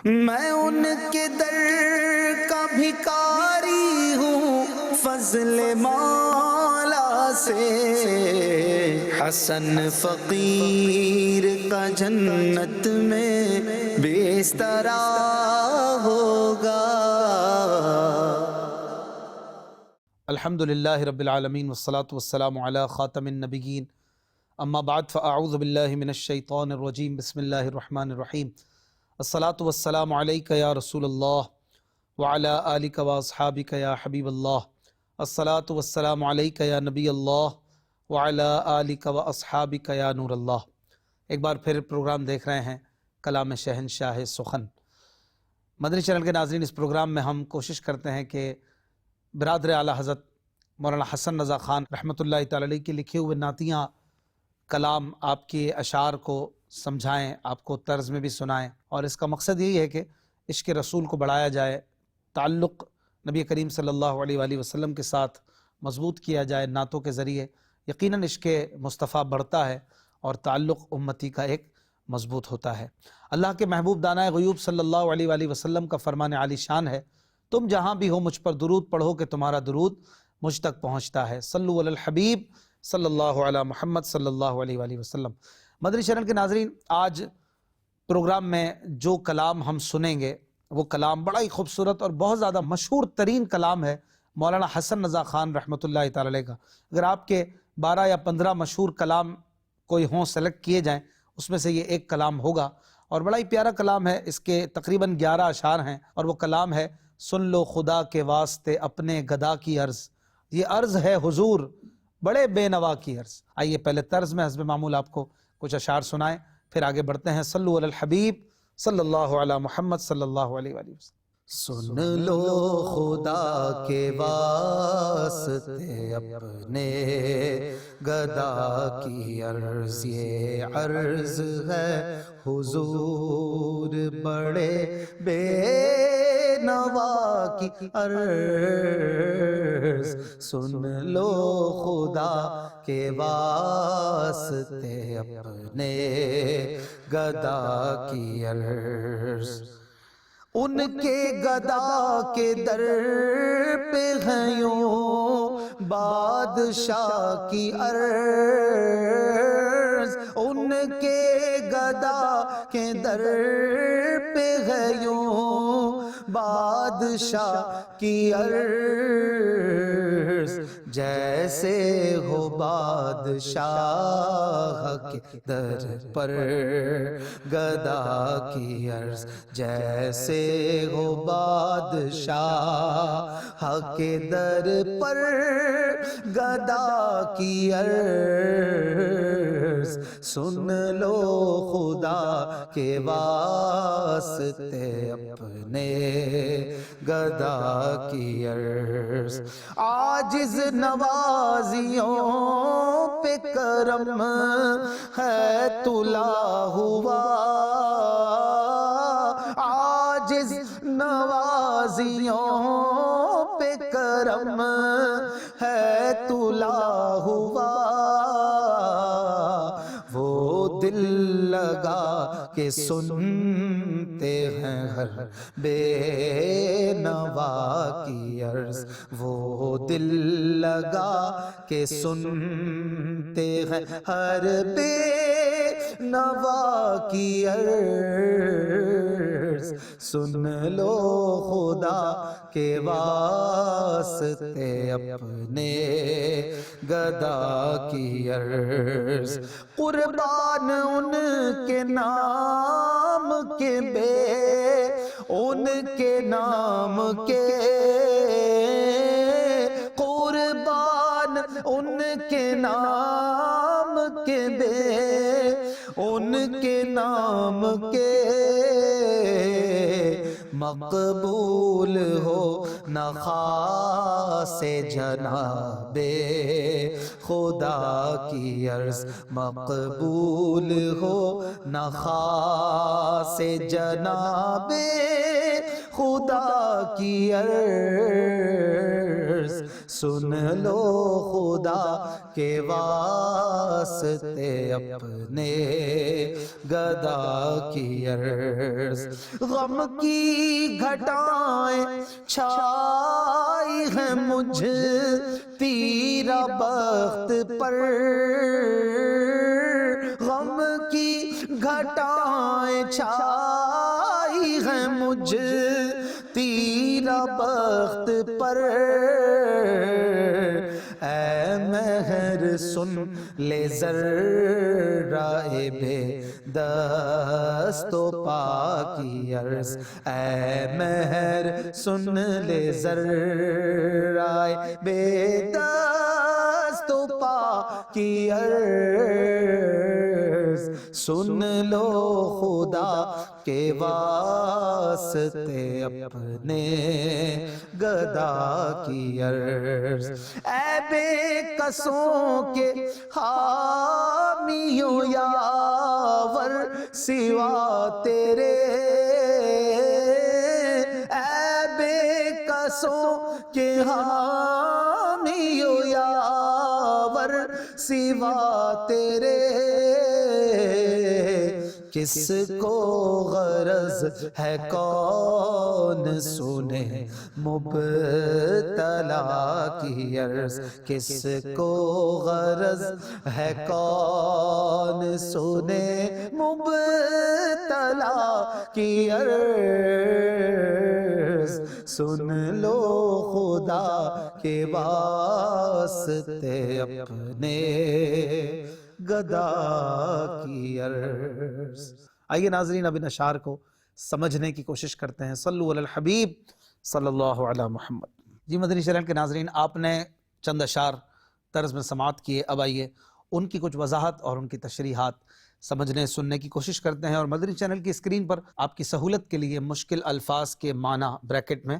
میں ان کے در کا بھکاری ہوں فضل مولا سے، حسن فقیر کا جنت میں بستر ہوگا۔ الحمدللہ رب العالمین والصلاة والسلام علی خاتم النبیین، اما بعد فاعوذ باللہ من الشیطان الرجیم، بسم اللہ الرحمن الرحیم۔ الصلاة والسلام علیک یا رسول اللہ وعلی آلک واصحابک یا حبیب اللہ۔ الصلاة والسلام علیک یا نبی اللہ وعلی آلک واصحابک یا نور اللہ۔ ایک بار پھر پروگرام دیکھ رہے ہیں کلام شہنشاہ سخن۔ مدنی چینل کے ناظرین، اس پروگرام میں ہم کوشش کرتے ہیں کہ برادر اعلیٰ حضرت مولانا حسن رضا خان رحمۃ اللہ تعالی علیہ کے لکھے ہوئے نعتیہ کلام آپ کے اشعار کو سمجھائیں، آپ کو طرز میں بھی سنائیں، اور اس کا مقصد یہی ہے کہ عشق رسول کو بڑھایا جائے، تعلق نبی کریم صلی اللہ علیہ وآلہ وسلم کے ساتھ مضبوط کیا جائے نعتوں کے ذریعے۔ یقیناً عشق مصطفیٰ بڑھتا ہے اور تعلق امتی کا ایک مضبوط ہوتا ہے۔ اللہ کے محبوب دانائے غیوب صلی اللہ علیہ وآلہ وسلم کا فرمان عالی شان ہے، تم جہاں بھی ہو مجھ پر درود پڑھو کہ تمہارا درود مجھ تک پہنچتا ہے۔ صلو علی الحبیب صلی اللہ علی محمد صلی اللہ علیہ وآلہ وسلم۔ مدنی چینل کے ناظرین، آج پروگرام میں جو کلام ہم سنیں گے وہ کلام بڑا ہی خوبصورت اور بہت زیادہ مشہور ترین کلام ہے مولانا حسن رضا خان رحمۃ اللہ تعالی علیہ کا۔ اگر آپ کے 12 یا 15 مشہور کلام کوئی ہوں سلیکٹ کیے جائیں، اس میں سے یہ ایک کلام ہوگا، اور بڑا ہی پیارا کلام ہے۔ اس کے تقریباً 11 اشعار ہیں، اور وہ کلام ہے: سن لو خدا کے واسطے اپنے گدا کی عرض، یہ عرض ہے حضور بڑے بے نوا کی عرض۔ آئیے پہلے طرز میں حسب معمول آپ کو کچھ اشعار سنائیں، پھر آگے بڑھتے ہیں۔ صلو علی الحبیب صلی اللہ علی محمد صلی اللہ علیہ وآلہ وسلم۔ سن لو خدا کے واسطے اپنے گدا کی عرض، یہ عرض ہے حضور بڑے بے نوا کی عرض۔ سن لو خدا کے واسطے اپنے گدا کی عرض، ان کے گدا کے در پہ ہے یوں بادشاہ کی عرض، ان کے گدا کے در پہ ہے یوں بادشاہ کی عرض، جیسے ہو بادشاہ کے در پر گدا کی عرض، جیسے ہو بادشاہ کے در پر گدا کی عرض۔ سن لو خدا کے واسطے اپنے گدا کی عرض، عاجز نوازیوں پہ کرم ہے تلا ہوا، عاجز نوازیوں پہ کرم ہے تلا ہوا، وہ دل لگا کے سنتے ہیں ہر بے نوا کی عرض، وہ دل لگا کے سنتے ہیں ہر بے نوا کی عرض۔ سن لو خدا کے واسطے اپنے گدا کی عرض، قربان ان کے نام کے بے، ان کے نام کے قربان، ان کے نام کے بے، ان کے نام کے مقبول ہو نہ خاص جناب خدا کی عرض، مقبول ہو نہ خاص جناب خدا کی عرض۔ سن لو خدا کے واسطے اپنے گدا کی عرض، غم کی گھٹائیں چھائی ہیں مجھ تیرا بخت پر، غم کی گھٹائیں چھائی ہیں مجھ تیرا بخت پر، اے مہر سن لے ذرہ بے دست و پا کی عرض، اے مہر سن لے ذرہ بے دست و پا کی عرض، سن لو خدا کے واسطے اپنے گدا کی عرض، اے بے کسوں کے حامیوں یاور سوا تیرے، اے بے کسوں کے حامیوں یاور سوا تیرے، کس کو غرض ہے کون سنے مبتلا کی عرض، کس کو غرض ہے کون سنے مبتلا کی عرض، سن لو خدا کے واسطے اپنے گدا کی عرض۔ آئیے ناظرین اب ان اشعار کو سمجھنے کی کوشش کرتے ہیں۔ صلو علی الحبیب صلی اللہ علی محمد۔ جی مدنی چینل کے ناظرین، آپ نے چند اشعار طرز میں سماعت کیے، اب آئیے ان کی کچھ وضاحت اور ان کی تشریحات سمجھنے سننے کی کوشش کرتے ہیں، اور مدنی چینل کی اسکرین پر آپ کی سہولت کے لیے مشکل الفاظ کے معنی بریکٹ میں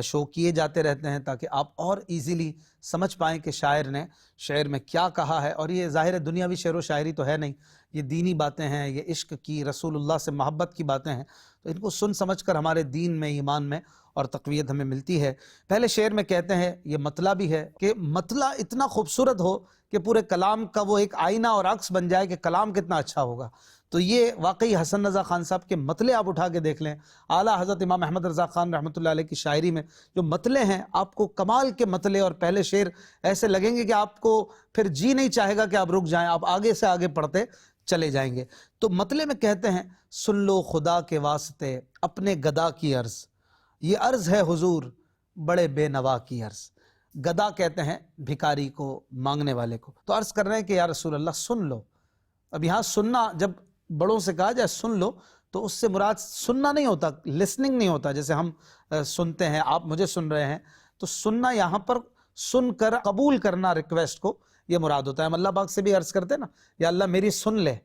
شو کیے جاتے رہتے ہیں، تاکہ آپ اور ایزیلی سمجھ پائیں کہ شاعر نے شعر میں کیا کہا ہے۔ اور یہ ظاہر ہے دنیاوی شعر و شاعری تو ہے نہیں، یہ دینی باتیں ہیں، یہ عشق کی، رسول اللہ سے محبت کی باتیں ہیں، تو ان کو سن سمجھ کر ہمارے دین میں، ایمان میں اور تقویت ہمیں ملتی ہے۔ پہلے شعر میں کہتے ہیں، یہ مطلع بھی ہے کہ مطلع اتنا خوبصورت ہو کہ پورے کلام کا وہ ایک آئینہ اور عکس بن جائے کہ کلام کتنا اچھا ہوگا۔ تو یہ واقعی حسن رضا خان صاحب کے مطلع آپ اٹھا کے دیکھ لیں، اعلیٰ حضرت امام احمد رضا خان رحمۃ اللہ علیہ کی شاعری میں جو مطلع ہیں، آپ کو کمال کے مطلع، اور پہلے شعر ایسے لگیں گے کہ آپ کو پھر جی نہیں چاہے گا کہ آپ رک جائیں، آپ آگے سے آگے پڑھتے چلے جائیں گے۔ تو مطلع میں کہتے ہیں، سن لو خدا کے واسطے اپنے گدا کی عرض، یہ عرض ہے حضور بڑے بے نوا کی عرض۔ گدا کہتے ہیں بھکاری کو، مانگنے والے کو۔ تو عرض کر رہے ہیں کہ یا رسول اللہ سن لو۔ اب یہاں سننا، جب بڑوں سے کہا جائے سن لو، تو اس سے مراد سننا نہیں ہوتا، لسننگ نہیں ہوتا، جیسے ہم سنتے ہیں، آپ مجھے سن رہے ہیں، تو سننا یہاں پر سن کر قبول کرنا ریکویسٹ کو یہ مراد ہوتا ہے۔ ہم اللہ پاک سے بھی عرض کرتے ہیں نا، یا اللہ میری سن لے،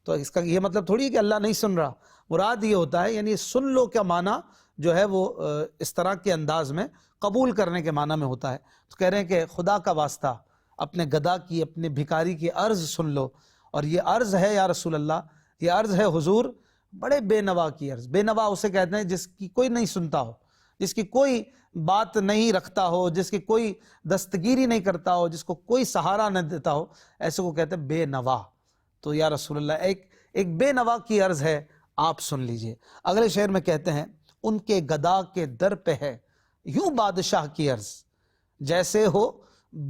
تو اس کا یہ مطلب تھوڑی ہے کہ اللہ نہیں سن رہا، مراد یہ ہوتا ہے، یعنی سن لو کا معنی جو ہے وہ اس طرح کے انداز میں قبول کرنے کے معنی میں ہوتا ہے۔ تو کہہ رہے ہیں کہ خدا کا واسطہ اپنے گدا کی، اپنے بھکاری کی عرض سن لو، اور یہ عرض ہے یا رسول اللہ، یہ عرض ہے حضور بڑے بے نوا کی عرض۔ بے نوا اسے کہتے ہیں جس کی کوئی نہیں سنتا ہو، جس کی کوئی بات نہیں رکھتا ہو، جس کی کوئی دستگیری نہیں کرتا ہو، جس کو کوئی سہارا نہ دیتا ہو، ایسے کو کہتے ہیں بے نوا۔ تو یا رسول اللہ ایک بے نوا کی عرض ہے، آپ سن لیجئے۔ اگلے شعر میں کہتے ہیں، ان کے گدا کے در پہ ہے یوں بادشاہ کی عرض، جیسے ہو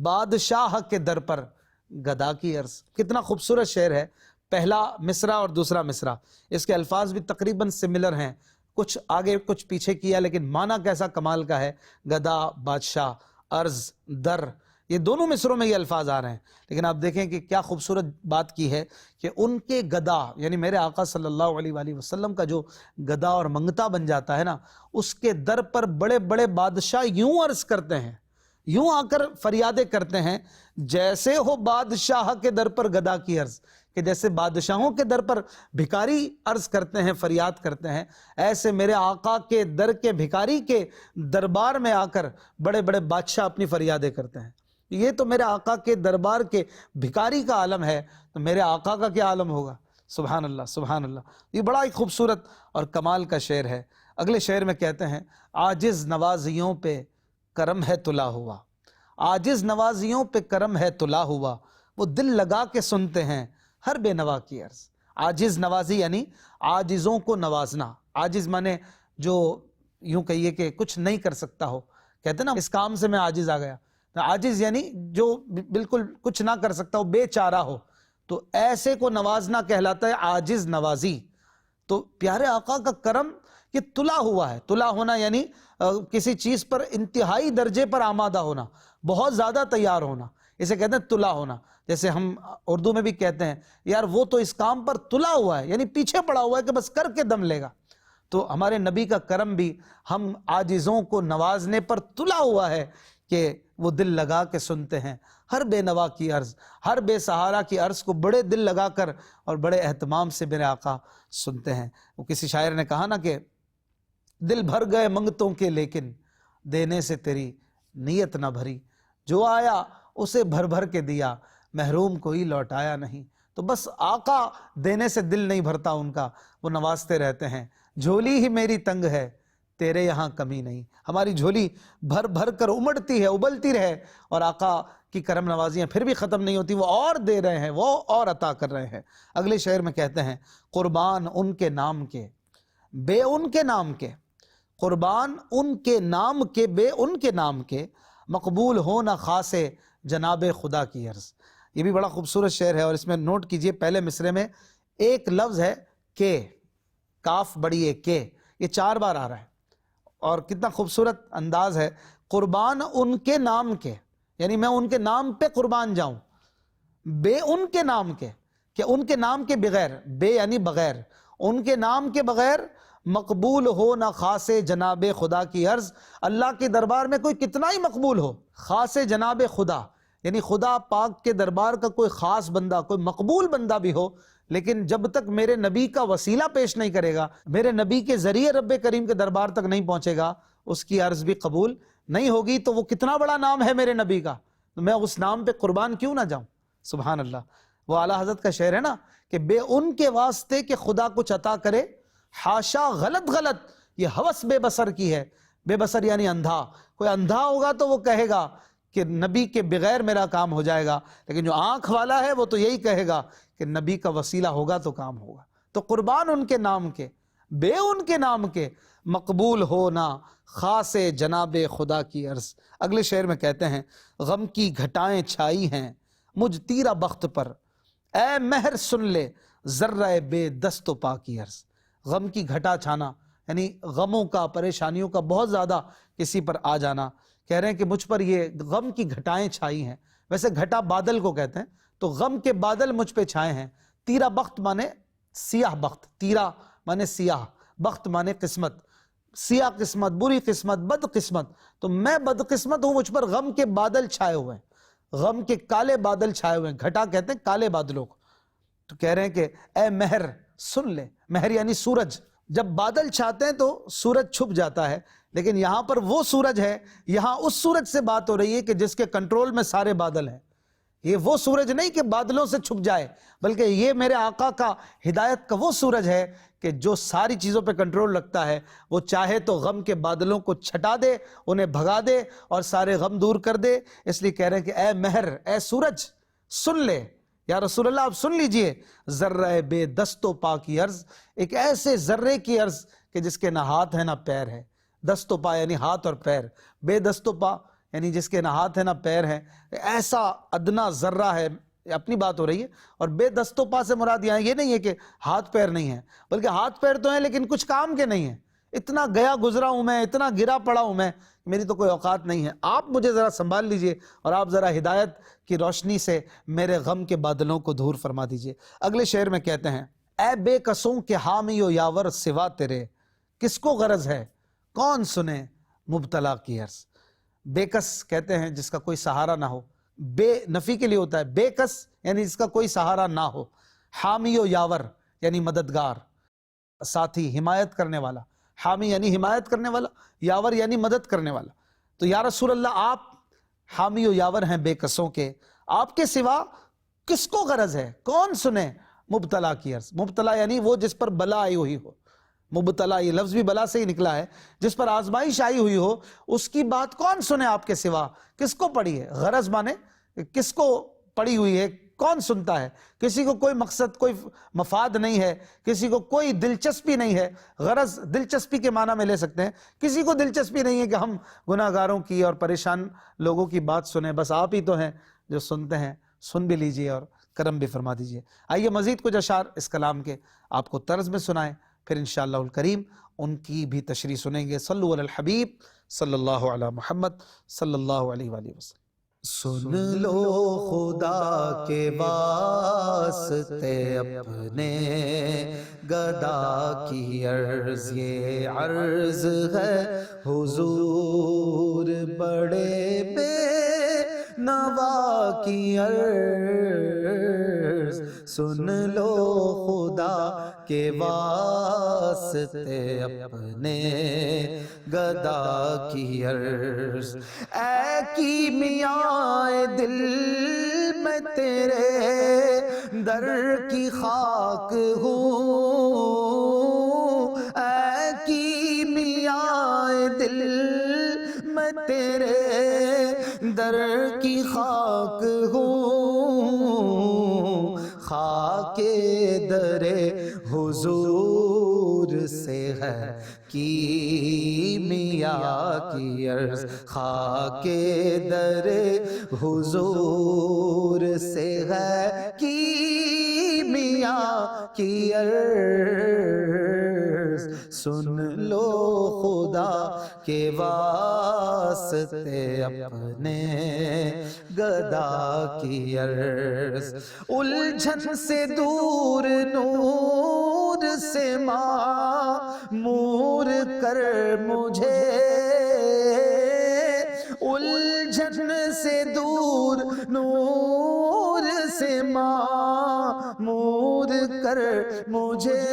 بادشاہ کے در پر گدا کی عرض۔ کتنا خوبصورت شعر ہے، پہلا مصرع اور دوسرا مصرع، اس کے الفاظ بھی تقریباً سملر ہیں، کچھ آگے کچھ پیچھے کیا، لیکن معنی کیسا کمال کا ہے، گدا، بادشاہ، عرض، در، یہ دونوں مصروں میں یہ الفاظ آ رہے ہیں۔ لیکن آپ دیکھیں کہ کیا خوبصورت بات کی ہے کہ ان کے گدا، یعنی میرے آقا صلی اللہ علیہ وآلہ وسلم کا جو گدا اور منگتا بن جاتا ہے نا، اس کے در پر بڑے بڑے بادشاہ یوں عرض کرتے ہیں، یوں آ کر فریادیں کرتے ہیں، جیسے ہو بادشاہ کے در پر گدا کی عرض، کہ جیسے بادشاہوں کے در پر بھکاری عرض کرتے ہیں، فریاد کرتے ہیں، ایسے میرے آقا کے در کے بھکاری کے دربار میں آ کر بڑے بڑے بادشاہ اپنی فریادیں کرتے ہیں۔ یہ تو میرے آقا کے دربار کے بھکاری کا عالم ہے، تو میرے آقا کا کیا عالم ہوگا؟ سبحان اللہ، سبحان اللہ۔ یہ بڑا ہی خوبصورت اور کمال کا شعر ہے۔ اگلے شعر میں کہتے ہیں، عاجز نوازیوں پہ کرم ہے تلا ہوا، عاجز نوازیوں پہ کرم ہے تلا ہوا، وہ دل لگا کے سنتے ہیں ہر بے نوا کی عرض۔ عاجز نوازی یعنی عاجزوں کو نوازنا۔ عاجز مانے جو یوں کہیے کہ کچھ نہیں کر سکتا ہو، کہتے ہیں نا اس کام سے میں عاجز آ گیا، عاجز یعنی جو بالکل کچھ نہ کر سکتا ہو، بے چارہ ہو، تو ایسے کو نوازنا کہلاتا ہے عاجز نوازی۔ تو پیارے آقا کا کرم یہ تلا ہوا ہے۔ تلا ہونا یعنی کسی چیز پر انتہائی درجے پر آمادہ ہونا، بہت زیادہ تیار ہونا، اسے کہتے ہیں تلا ہونا۔ جیسے ہم اردو میں بھی کہتے ہیں یار وہ تو اس کام پر تلا ہوا ہے، یعنی پیچھے پڑا ہوا ہے کہ بس کر کے دم لے گا۔ تو ہمارے نبی کا کرم بھی ہم عاجزوں کو نوازنے پر تلا ہوا ہے کہ وہ دل لگا کے سنتے ہیں ہر بے نوا کی عرض، ہر بے سہارا کی عرض کو بڑے دل لگا کر اور بڑے اہتمام سے میرے آقا سنتے ہیں۔ وہ کسی شاعر نے کہا نا کہ دل بھر گئے منگتوں کے لیکن دینے سے تیری نیت نہ بھری، جو آیا اسے بھر بھر کے دیا، محروم کوئی لوٹایا نہیں۔ تو بس آقا دینے سے دل نہیں بھرتا ان کا، وہ نوازتے رہتے ہیں۔ جھولی ہی میری تنگ ہے تیرے یہاں کمی نہیں، ہماری جھولی بھر بھر کر امڑتی ہے، ابلتی رہے، اور آقا کی کرم نوازیاں پھر بھی ختم نہیں ہوتی، وہ اور دے رہے ہیں، وہ اور عطا کر رہے ہیں۔ اگلے شعر میں کہتے ہیں قربان ان کے نام کے بے ان کے نام کے، قربان ان کے نام کے بے ان کے نام کے، مقبول ہو نہ خاص جناب خدا کی عرض۔ یہ بھی بڑا خوبصورت شعر ہے، اور اس میں نوٹ کیجئے پہلے مصرے میں ایک لفظ ہے کہ، کاف بڑی ہے کہ، یہ 4 بار آ رہا ہے، اور کتنا خوبصورت انداز ہے۔ قربان ان کے نام کے، یعنی میں ان کے نام پہ قربان جاؤں، بے ان کے نام کے، کہ ان کے نام کے بغیر، بے یعنی بغیر، ان کے نام کے بغیر، مقبول ہو نہ خاص جناب خدا کی عرض۔ اللہ کے دربار میں کوئی کتنا ہی مقبول ہو، خاص جناب خدا یعنی خدا پاک کے دربار کا کوئی خاص بندہ، کوئی مقبول بندہ بھی ہو، لیکن جب تک میرے نبی کا وسیلہ پیش نہیں کرے گا، میرے نبی کے ذریعے رب کریم کے دربار تک نہیں پہنچے گا، اس کی عرض بھی قبول نہیں ہوگی۔ تو وہ کتنا بڑا نام ہے میرے نبی کا، تو میں اس نام پہ قربان کیوں نہ جاؤں؟ سبحان اللہ۔ وہ اعلیٰ حضرت کا شعر ہے نا کہ بے ان کے واسطے کہ خدا کچھ عطا کرے، حاشا غلط غلط یہ ہوس بے بصر کی ہے۔ بے بصر یعنی اندھا، کوئی اندھا ہوگا تو وہ کہے گا کہ نبی کے بغیر میرا کام ہو جائے گا، لیکن جو آنکھ والا ہے وہ تو یہی کہے گا کہ نبی کا وسیلہ ہوگا تو کام ہوگا۔ تو قربان ان کے نام کے بے ان کے نام کے، مقبول ہونا خاص جناب خدا کی عرض۔ اگلے شعر میں کہتے ہیں غم کی گھٹائیں چھائی ہیں مجھ تیرا بخت پر، اے مہر سن لے ذرہ بے دست و پا کی عرض۔ غم کی گھٹا چھانا یعنی غموں کا، پریشانیوں کا بہت زیادہ کسی پر آ جانا۔ کہہ رہے ہیں کہ مجھ پر یہ غم کی گھٹائیں چھائی ہیں، ویسے گھٹا بادل کو کہتے ہیں، تو غم کے بادل مجھ پہ چھائے ہیں۔ تیرا بخت مانے سیاہ بخت، تیرا مانے سیاہ، بخت مانے قسمت، سیاہ قسمت، بری قسمت، بد قسمت، تو میں بد قسمت ہوں، مجھ پر غم کے بادل چھائے ہوئے ہیں، غم کے کالے بادل چھائے ہوئے ہیں۔ گھٹا کہتے ہیں کالے بادلوں کو۔ تو کہہ رہے ہیں کہ اے مہر سن لے، مہر یعنی سورج، جب بادل چھاتے ہیں تو سورج چھپ جاتا ہے، لیکن یہاں پر وہ سورج ہے، یہاں اس سورج سے بات ہو رہی ہے کہ جس کے کنٹرول میں سارے بادل ہیں۔ یہ وہ سورج نہیں کہ بادلوں سے چھپ جائے، بلکہ یہ میرے آقا کا ہدایت کا وہ سورج ہے کہ جو ساری چیزوں پہ کنٹرول رکھتا ہے، وہ چاہے تو غم کے بادلوں کو چھٹا دے، انہیں بھگا دے اور سارے غم دور کر دے۔ اس لیے کہہ رہے ہیں کہ اے مہر، اے سورج سن لے، یا رسول اللہ آپ سن لیجئے، ذرہ بے دست و پا کی عرض، ایک ایسے ذرے کی عرض کہ جس کے نہ ہاتھ ہے نہ پیر ہے۔ دست و پا یعنی ہاتھ اور پیر، بے دست و پا یعنی جس کے نہ ہاتھ ہے نہ پیر ہے، ایسا ادنا ذرہ ہے، اپنی بات ہو رہی ہے۔ اور بے دست و پا سے مراد یہاں یہ نہیں ہے کہ ہاتھ پیر نہیں ہے، بلکہ ہاتھ پیر تو ہیں لیکن کچھ کام کے نہیں ہیں۔ اتنا گیا گزرا ہوں میں، اتنا گرا پڑا ہوں میں، میری تو کوئی اوقات نہیں ہے، آپ مجھے ذرا سنبھال لیجئے اور آپ ذرا ہدایت کی روشنی سے میرے غم کے بادلوں کو دور فرما دیجئے۔ اگلے شعر میں کہتے ہیں اے بے کسوں کے حامی و یاور سوا تیرے، کس کو غرض ہے کون سنے مبتلا کی عرض۔ بے کس کہتے ہیں جس کا کوئی سہارا نہ ہو، بے نفی کے لیے ہوتا ہے، بے کس یعنی جس کا کوئی سہارا نہ ہو، حامی و یاور یعنی مددگار، ساتھی، حمایت کرنے والا۔ حامی یعنی حمایت کرنے والا، یاور یعنی مدد کرنے والا۔ تو یا رسول اللہ آپ حامی و یاور ہیں بے کسوں کے، آپ کے سوا کس کو غرض ہے کون سنے مبتلا کی عرض۔ مبتلا یعنی وہ جس پر بلا آئی ہوئی ہو، مبتلا یہ لفظ بھی بلا سے ہی نکلا ہے، جس پر آزمائش آئی ہوئی ہو، اس کی بات کون سنے آپ کے سوا؟ کس کو پڑی ہے؟ غرض مانے کس کو پڑی ہوئی ہے، کون سنتا ہے؟ کسی کو کوئی مقصد، کوئی مفاد نہیں ہے، کسی کو کوئی دلچسپی نہیں ہے۔ غرض دلچسپی کے معنی میں لے سکتے ہیں، کسی کو دلچسپی نہیں ہے کہ ہم گناہ گاروں کی اور پریشان لوگوں کی بات سنیں، بس آپ ہی تو ہیں جو سنتے ہیں، سن بھی لیجئے اور کرم بھی فرما دیجئے۔ آئیے مزید کچھ اشعار اس کلام کے آپ کو طرز میں سنائیں، پھر انشاءاللہ الکریم ان کی بھی تشریح سنیں گے۔ صلو علی الحبیب صلی اللہ علی محمد صلی اللہ علیہ وآلہ وسلم۔ سن لو خدا کے واسطے اپنے گدا کی عرض، یہ عرض ہے حضور بڑے بے نوا کی عرض۔ سن لو خدا کے واسطے اپنے گدا کی عرض، اے کیمیائے دل میں تیرے در کی خاک ہوں، اے کیمیائے دل میں تیرے در کی خاک ہوں، خاک در حضور سے ہے کیمیا کی عرض، خاک در حضور سے ہے کیمیا کی عرض۔ سن لو خدا کے واسطے اپنے گدا کی عرض، الجھن سے دور نور سے معمور کر مجھے، الجھن سے دور نور سے معمور کر مجھے،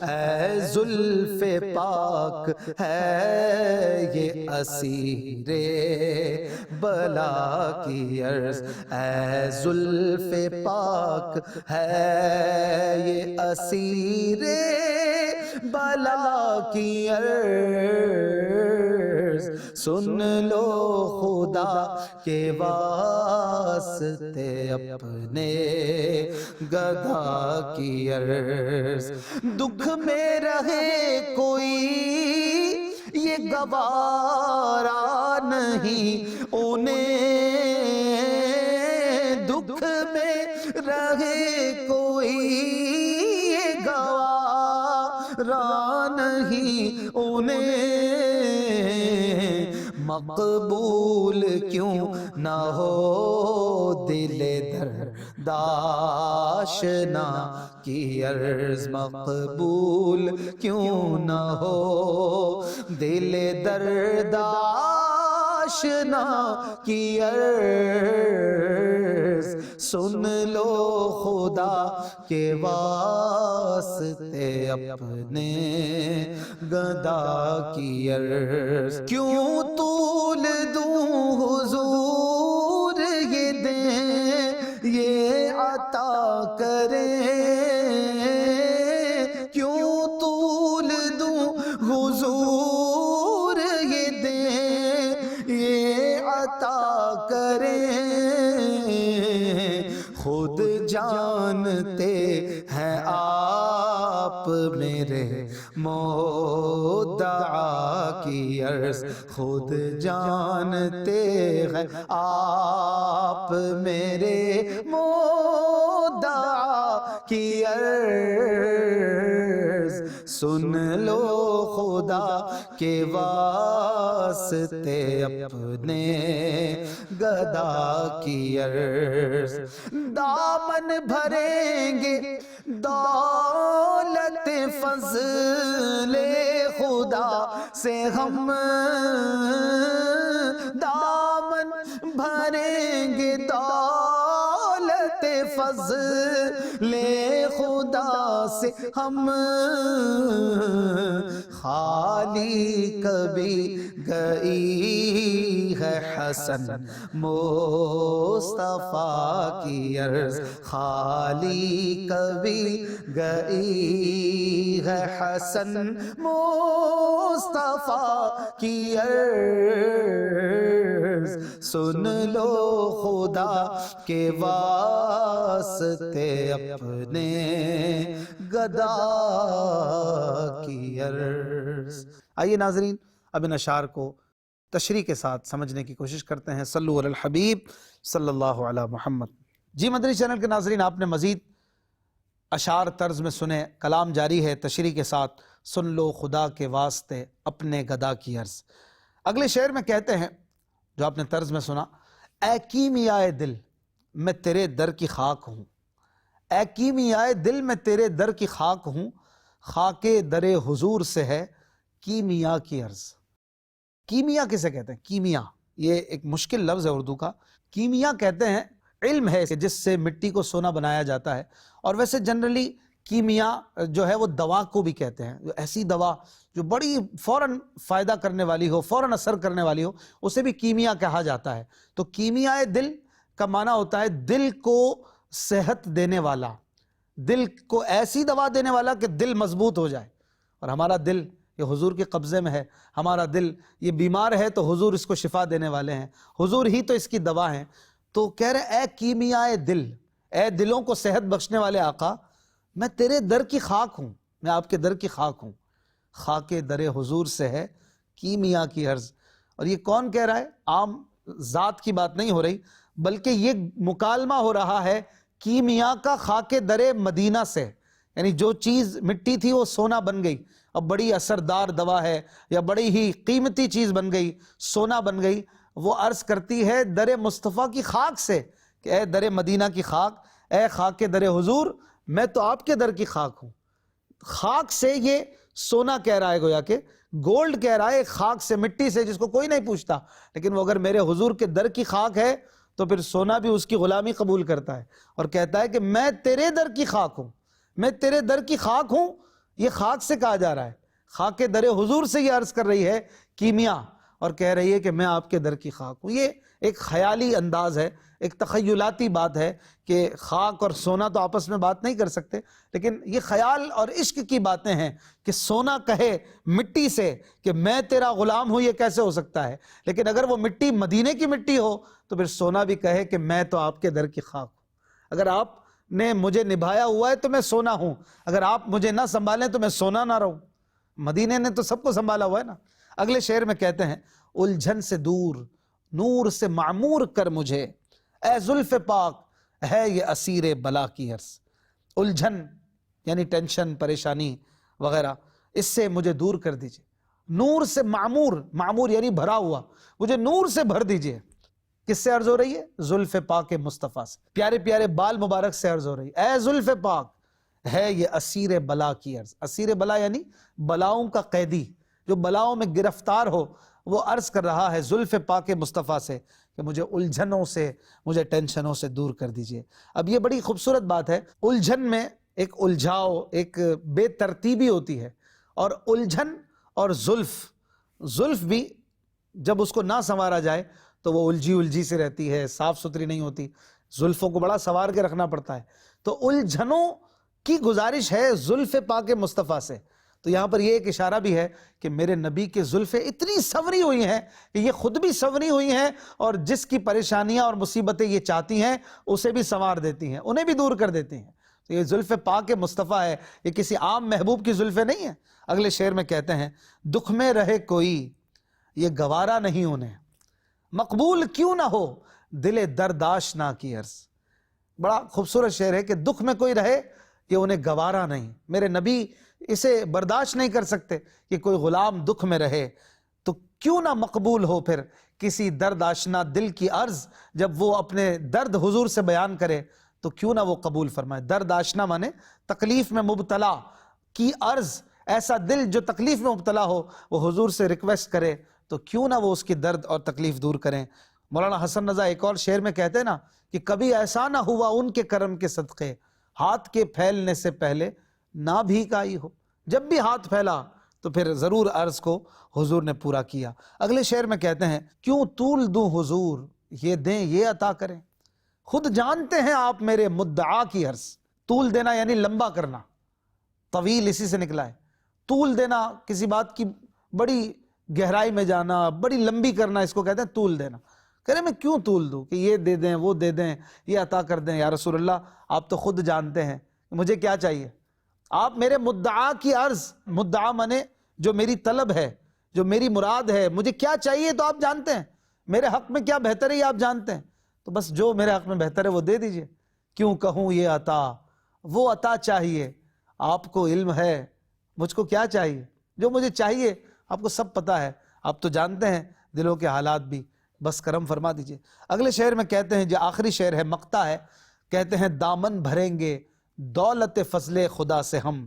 اے زلف پاک ہے یہ اسیر بلا کی عرض، اے زلف پاک ہے یہ اسیر بلا کی عرض۔ سن لو خدا کے واسطے اپنے گدا کی عرض، دکھ میں رہے کوئی یہ گوارا نہیں انہیں، دکھ میں رہے کوئی یہ گوارا نہیں انہیں، مقبول کیوں نہ ہو دل درد آشنا کی عرض، مقبول کیوں نہ ہو دل درد آشنا کی عرض۔ سن لو خدا کے واسطے اپنے گدا کی عرض، کیوں طول دوں حضور یہ دیں یہ عطا کریں، کیوں طول دوں حضور یہ دیں یہ عطا کریں، خود جانتے ہیں آپ میرے مدعا کی عرض، خود جانتے ہیں آپ میرے مدعا کی عرض۔ سن لو خدا کے واسطے اپنے گدا کی عرض، دامن بھریں گے دولت فضل خدا سے ہم، دامن بھریں گے دولت فضل خدا سے ہم، خالی کبھی گئی ہے حسن مصطفیٰ کی عرض، خالی کبھی گئی ہے حسن مصطفیٰ کی عرض، سن لو خدا کے واسطے اپنے گدا کی عرض۔ آئیے ناظرین اب ان اشعار کو تشریح کے ساتھ سمجھنے کی کوشش کرتے ہیں۔ صلو علی الحبیب صلی اللہ علی محمد۔ جی مدنی چینل کے ناظرین، آپ نے مزید اشعار طرز میں سنے، کلام جاری ہے تشریح کے ساتھ۔ سن لو خدا کے واسطے اپنے گدا کی عرض۔ اگلے شعر میں کہتے ہیں جو آپ نے طرز میں سنا، اے کیمیائے دل میں تیرے در کی خاک ہوں، اے کیمیائے دل میں تیرے در کی خاک ہوں، خاک در حضور سے ہے کیمیا کی عرض۔ کیمیا کسے کہتے ہیں؟ کیمیا یہ ایک مشکل لفظ ہے اردو کا۔ کیمیا کہتے ہیں علم ہے کہ جس سے مٹی کو سونا بنایا جاتا ہے، اور ویسے جنرلی کیمیا جو ہے وہ دوا کو بھی کہتے ہیں، جو ایسی دوا جو بڑی فوراً فائدہ کرنے والی ہو، فوراً اثر کرنے والی ہو، اسے بھی کیمیا کہا جاتا ہے۔ تو کیمیائے دل کا معنی ہوتا ہے دل کو صحت دینے والا، دل کو ایسی دوا دینے والا کہ دل مضبوط ہو جائے۔ اور ہمارا دل یہ حضور کے قبضے میں ہے، ہمارا دل یہ بیمار ہے تو حضور اس کو شفا دینے والے ہیں، حضور ہی تو اس کی دوا ہیں۔ تو کہہ رہے اے کیمیائے دل، اے دلوں کو صحت بخشنے والے آقا، میں تیرے در کی خاک ہوں، میں آپ کے در کی خاک ہوں، خاک در حضور سے ہے کیمیا کی عرض۔ اور یہ کون کہہ رہا ہے؟ عام ذات کی بات نہیں ہو رہی، بلکہ یہ مکالمہ ہو رہا ہے کیمیا کا خاک در مدینہ سے، یعنی جو چیز مٹی تھی وہ سونا بن گئی، اب بڑی اثردار دوا ہے یا بڑی ہی قیمتی چیز بن گئی، سونا بن گئی۔ وہ عرض کرتی ہے در مصطفیٰ کی خاک سے کہ اے در مدینہ کی خاک، اے خاک در حضور، میں تو آپ کے در کی خاک ہوں۔ خاک سے یہ سونا کہہ رہا ہے، گویا کہ گولڈ کہہ رہا ہے، خاک سے، مٹی سے، جس کو کوئی نہیں پوچھتا، لیکن وہ اگر میرے حضور کے در کی خاک ہے تو پھر سونا بھی اس کی غلامی قبول کرتا ہے اور کہتا ہے کہ میں تیرے در کی خاک ہوں، میں تیرے در کی خاک ہوں۔ یہ خاک سے کہا جا رہا ہے، خاک در حضور سے یہ عرض کر رہی ہے کیمیا، اور کہہ رہی ہے کہ میں آپ کے در کی خاک ہوں۔ یہ ایک خیالی انداز ہے، ایک تخیلاتی بات ہے کہ خاک اور سونا تو آپس میں بات نہیں کر سکتے، لیکن یہ خیال اور عشق کی باتیں ہیں کہ سونا کہے مٹی سے کہ میں تیرا غلام ہوں، یہ کیسے ہو سکتا ہے؟ لیکن اگر وہ مٹی مدینے کی مٹی ہو تو پھر سونا بھی کہے کہ میں تو آپ کے در کی خاک ہوں۔ اگر آپ نے مجھے نبھایا ہوا ہے تو میں سونا ہوں، اگر آپ مجھے نہ سنبھالیں تو میں سونا نہ رہوں۔ مدینے نے تو سب کو سنبھالا ہوا ہے نا۔ اگلے شعر میں کہتے ہیں الجھن سے دور نور سے معمور کر مجھے، اے زلف پاک ہے یہ اسیر بلا کی عرض۔ الجھن یعنی ٹینشن، پریشانی وغیرہ، اس سے مجھے دور کر دیجئے۔ نور سے معمور، معمور یعنی بھرا ہوا، مجھے نور سے بھر دیجئے۔ کس سے عرض ہو رہی ہے؟ زلف پاک مصطفیٰ سے، پیارے پیارے بال مبارک سے عرض ہو رہی ہے، اے زلف پاک ہے یہ اسیر بلا کی عرض۔ اسیر بلا یعنی بلاؤں کا قیدی، جو بلاؤں میں گرفتار ہو، وہ عرض کر رہا ہے زلف پاک مصطفیٰ سے کہ مجھے الجھنوں سے، مجھے ٹینشنوں سے دور کر دیجئے۔ اب یہ بڑی خوبصورت بات ہے، الجھن میں ایک الجھاؤ، ایک بے ترتیبی ہوتی ہے، اور الجھن اور زلف بھی جب اس کو نہ سنوارا جائے تو وہ الجھی سے رہتی ہے، صاف ستھری نہیں ہوتی، زلفوں کو بڑا سنوار کے رکھنا پڑتا ہے۔ تو الجھنوں کی گزارش ہے زلف پاک مصطفیٰ سے۔ تو یہاں پر یہ ایک اشارہ بھی ہے کہ میرے نبی کے زلفیں اتنی سنوری ہوئی ہیں کہ یہ خود بھی سنوری ہوئی ہیں، اور جس کی پریشانیاں اور مصیبتیں یہ چاہتی ہیں اسے بھی سنوار دیتی ہیں، انہیں بھی دور کر دیتی ہیں۔ تو یہ زلف پاک مصطفیٰ ہے، یہ کسی عام محبوب کی زلفیں نہیں ہیں۔ اگلے شعر میں کہتے ہیں دکھ میں رہے کوئی یہ گوارا نہیں انہیں، مقبول کیوں نہ ہو دل درداشنا کی عرض۔ بڑا خوبصورت شعر ہے کہ دکھ میں کوئی رہے یہ انہیں گوارا نہیں، میرے نبی اسے برداشت نہیں کر سکتے کہ کوئی غلام دکھ میں رہے، تو کیوں نہ مقبول ہو پھر کسی درد آشنا دل کی عرض۔ جب وہ اپنے درد حضور سے بیان کرے تو کیوں نہ وہ قبول فرمائے۔ درد آشنا مانے تکلیف میں مبتلا کی عرض، ایسا دل جو تکلیف میں مبتلا ہو وہ حضور سے ریکویسٹ کرے تو کیوں نہ وہ اس کی درد اور تکلیف دور کریں۔ مولانا حسن رضا ایک اور شعر میں کہتے ہیں نا کہ کبھی ایسا نہ ہوا ان کے کرم کے صدقے، ہاتھ کے پھیلنے سے پہلے نہ بھیک آئی ہو۔ جب بھی ہاتھ پھیلا تو پھر ضرور عرض کو حضور نے پورا کیا۔ اگلے شعر میں کہتے ہیں کیوں طول دوں حضور یہ دیں یہ عطا کریں، خود جانتے ہیں آپ میرے مدعا کی عرض۔ طول دینا یعنی لمبا کرنا، طویل اسی سے نکلا ہے۔ طول دینا کسی بات کی بڑی گہرائی میں جانا، بڑی لمبی کرنا، اس کو کہتے ہیں طول دینا۔ کہہ رہے میں کیوں طول دوں کہ یہ دے دیں وہ دے دیں یہ عطا کر دیں، یا رسول اللہ آپ تو خود جانتے ہیں مجھے کیا چاہیے۔ آپ میرے مدعا کی عرض، مدعا مانے جو میری طلب ہے، جو میری مراد ہے، مجھے کیا چاہیے تو آپ جانتے ہیں، میرے حق میں کیا بہتر ہے یہ آپ جانتے ہیں، تو بس جو میرے حق میں بہتر ہے وہ دے دیجئے۔ کیوں کہوں یہ عطا، وہ عطا چاہیے، آپ کو علم ہے مجھ کو کیا چاہیے، جو مجھے چاہیے آپ کو سب پتہ ہے، آپ تو جانتے ہیں دلوں کے حالات بھی، بس کرم فرما دیجئے۔ اگلے شعر میں کہتے ہیں، جو آخری شعر ہے مقطع ہے، کہتے ہیں دامن بھریں گے دولت فضل خدا سے ہم،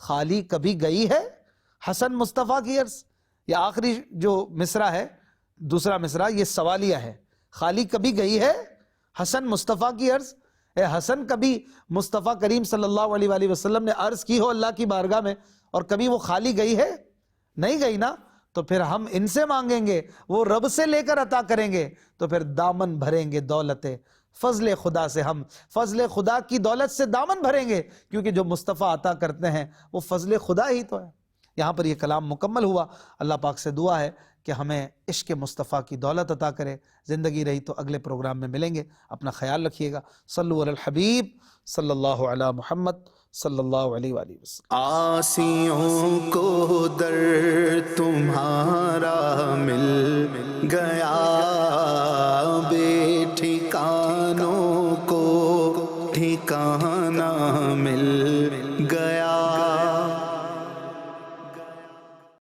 خالی کبھی گئی ہے حسن مصطفیٰ کی عرض۔ یہ آخری جو مصرع ہے، دوسرا مصرع، یہ سوالیہ ہے، خالی کبھی گئی ہے حسن مصطفیٰ کی عرض۔ اے حسن کبھی مصطفیٰ کریم صلی اللہ علیہ وآلہ وسلم نے عرض کی ہو اللہ کی بارگاہ میں، اور کبھی وہ خالی گئی ہے؟ نہیں گئی نا، تو پھر ہم ان سے مانگیں گے، وہ رب سے لے کر عطا کریں گے، تو پھر دامن بھریں گے دولت فضل خدا سے ہم، فضل خدا کی دولت سے دامن بھریں گے، کیونکہ جو مصطفیٰ عطا کرتے ہیں وہ فضل خدا ہی تو ہے۔ یہاں پر یہ کلام مکمل ہوا۔ اللہ پاک سے دعا ہے کہ ہمیں عشق مصطفیٰ کی دولت عطا کرے۔ زندگی رہی تو اگلے پروگرام میں ملیں گے، اپنا خیال رکھیے گا۔ صلو علی الحبیب صلی اللہ علی محمد صلی اللہ علیہ وآلہ وسلم۔ آسیوں کو در تمہارا مل گیا، بے ٹھکانوں کو ٹھکانہ مل